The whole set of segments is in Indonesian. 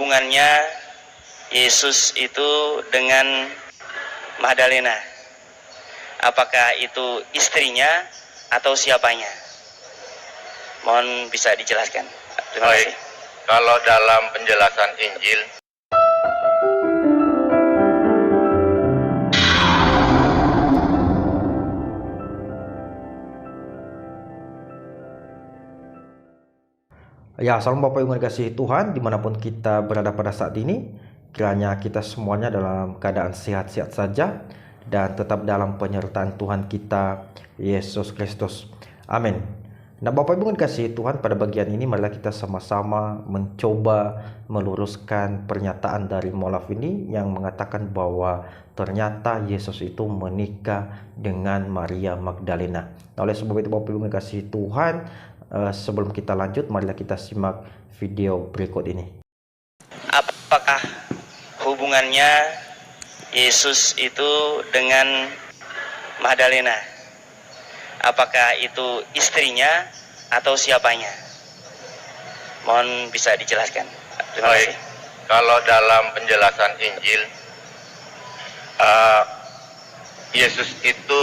hubungannya Yesus itu dengan Magdalena? Apakah itu istrinya atau siapanya? Mohon bisa dijelaskan. Terima kasih. Kalau dalam penjelasan Injil, ya, salam Bapak Ibu yang dikasihi Tuhan dimanapun kita berada pada saat ini. Kiranya kita semuanya dalam keadaan sehat-sehat saja dan tetap dalam penyertaan Tuhan kita Yesus Kristus. Amin. Nah, Bapak Ibu yang dikasihi Tuhan, pada bagian ini marilah kita sama-sama mencoba meluruskan pernyataan dari mualaf ini yang mengatakan bahwa ternyata Yesus itu menikah dengan Maria Magdalena. Nah, oleh sebab itu Bapak Ibu yang dikasihi Tuhan, sebelum kita lanjut, marilah kita simak video berikut ini. Apakah hubungannya Yesus itu dengan Magdalena? Apakah itu istrinya atau siapanya? Mohon bisa dijelaskan. Terima kasih. Kalau dalam penjelasan Injil, Yesus itu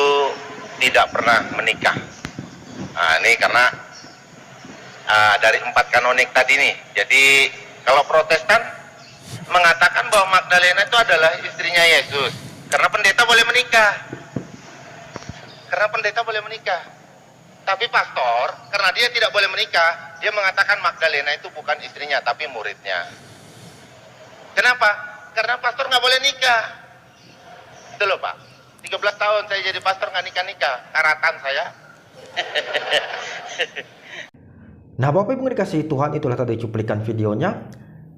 tidak pernah menikah. Nah, ini karena dari 4 kanonik tadi nih. Jadi kalau Protestan mengatakan bahwa Magdalena itu adalah istrinya Yesus karena pendeta boleh menikah. Tapi pastor, karena dia tidak boleh menikah, dia mengatakan Magdalena itu bukan istrinya tapi muridnya. Kenapa? Karena pastor nggak boleh nikah. Itu loh Pak, 13 tahun saya jadi pastor nggak nikah-nikah, karatan saya. Nah, Bapak Ibu yang dikasihi Tuhan, itulah tadi cuplikan videonya,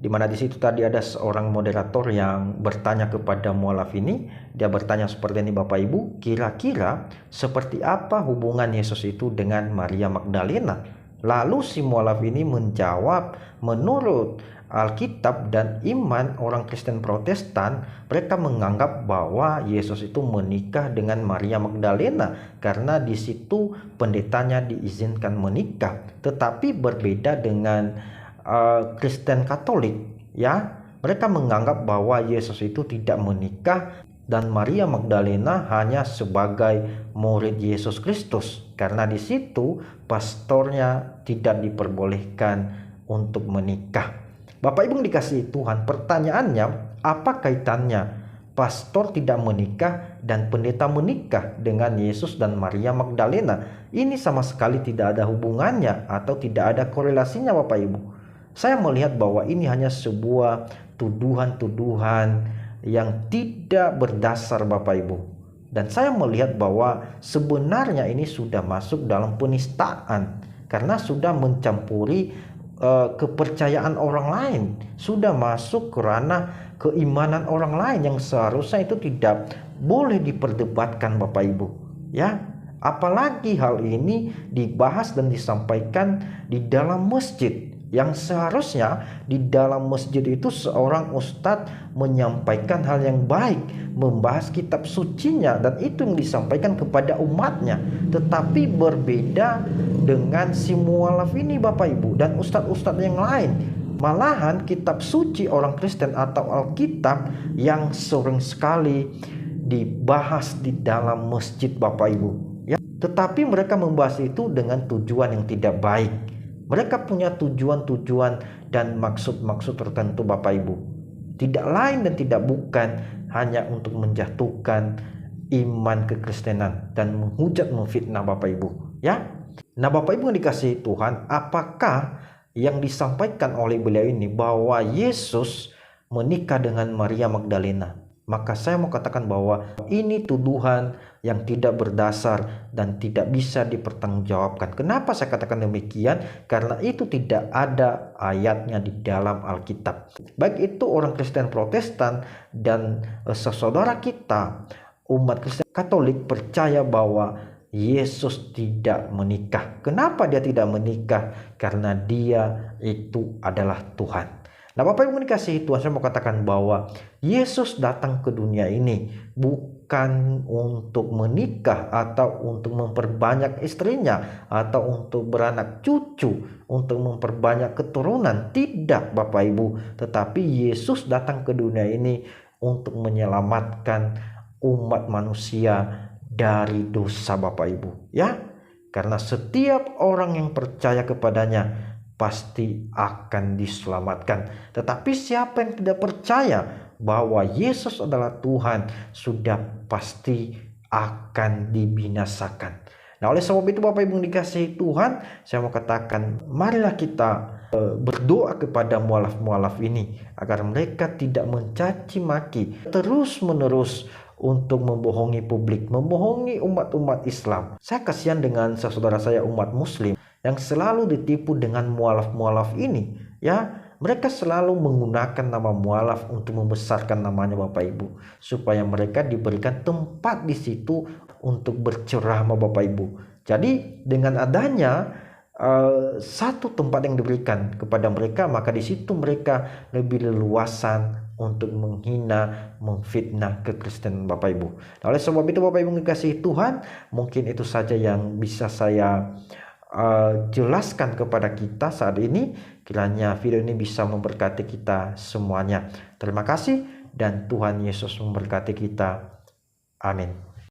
di mana di situ tadi ada seorang moderator yang bertanya kepada mualaf ini. Dia bertanya seperti ini, Bapak Ibu, kira-kira seperti apa hubungan Yesus itu dengan Maria Magdalena? Lalu si mualaf ini menjawab, menurut Alkitab dan iman orang Kristen Protestan, mereka menganggap bahwa Yesus itu menikah dengan Maria Magdalena karena di situ pendetanya diizinkan menikah. Tetapi berbeda dengan Kristen Katolik, ya, mereka menganggap bahwa Yesus itu tidak menikah dan Maria Magdalena hanya sebagai murid Yesus Kristus karena di situ pastornya tidak diperbolehkan untuk menikah. Bapak Ibu yang dikasihi Tuhan, pertanyaannya, apa kaitannya pastor tidak menikah dan pendeta menikah dengan Yesus dan Maria Magdalena? Ini sama sekali tidak ada hubungannya atau tidak ada korelasinya, Bapak Ibu. Saya melihat bahwa ini hanya sebuah tuduhan-tuduhan yang tidak berdasar, Bapak Ibu. Dan saya melihat bahwa sebenarnya ini sudah masuk dalam penistaan karena sudah mencampuri kepercayaan orang lain, sudah masuk ke ranah keimanan orang lain yang seharusnya itu tidak boleh diperdebatkan, Bapak Ibu, ya. Apalagi hal ini dibahas dan disampaikan di dalam masjid, yang seharusnya di dalam masjid itu seorang ustadz menyampaikan hal yang baik, membahas kitab sucinya, dan itu yang disampaikan kepada umatnya. Tetapi berbeda dengan si mualaf ini, Bapak Ibu, dan ustadz-ustadz yang lain. Malahan kitab suci orang Kristen atau Alkitab yang sering sekali dibahas di dalam masjid, Bapak Ibu, ya. Tetapi mereka membahas itu dengan tujuan yang tidak baik. Mereka punya tujuan-tujuan dan maksud-maksud tertentu, Bapak Ibu. Tidak lain dan tidak bukan hanya untuk menjatuhkan iman kekristenan dan menghujat, memfitnah, Bapak Ibu, ya. Nah, Bapak Ibu yang dikasihi Tuhan, apakah yang disampaikan oleh beliau ini bahwa Yesus menikah dengan Maria Magdalena? Maka saya mau katakan bahwa ini tuduhan yang tidak berdasar dan tidak bisa dipertanggungjawabkan. Kenapa saya katakan demikian? Karena itu tidak ada ayatnya di dalam Alkitab. Baik itu orang Kristen Protestan dan saudara kita umat Kristen Katolik percaya bahwa Yesus tidak menikah. Kenapa dia tidak menikah? Karena dia itu adalah Tuhan. Nah, Bapak Ibu dikasihi Tuhan, saya mau katakan bahwa Yesus datang ke dunia ini bukan untuk menikah atau untuk memperbanyak istrinya atau untuk beranak cucu, untuk memperbanyak keturunan. Tidak, Bapak Ibu, tetapi Yesus datang ke dunia ini untuk menyelamatkan umat manusia dari dosa, Bapak Ibu, ya. Karena setiap orang yang percaya kepadanya pasti akan diselamatkan. Tetapi siapa yang tidak percaya bahwa Yesus adalah Tuhan, sudah pasti akan dibinasakan. Nah, oleh sebab itu Bapak Ibu dikasihi Tuhan, saya mau katakan, marilah kita berdoa kepada mualaf-mualaf ini agar mereka tidak mencaci maki terus menerus untuk membohongi publik, membohongi umat-umat Islam. Saya kasihan dengan saudara saya umat Muslim yang selalu ditipu dengan mualaf-mualaf ini, ya. Mereka selalu menggunakan nama mualaf untuk membesarkan namanya, Bapak Ibu, supaya mereka diberikan tempat di situ untuk berceramah, Bapak Ibu. Jadi dengan adanya satu tempat yang diberikan kepada mereka, maka di situ mereka lebih leluasan untuk menghina, memfitnah kekristenan, Bapak Ibu. Nah, oleh sebab itu Bapak Ibu dikasihi Tuhan, mungkin itu saja yang bisa saya jelaskan kepada kita saat ini. Kiranya video ini bisa memberkati kita semuanya. Terima kasih dan Tuhan Yesus memberkati kita. Amin.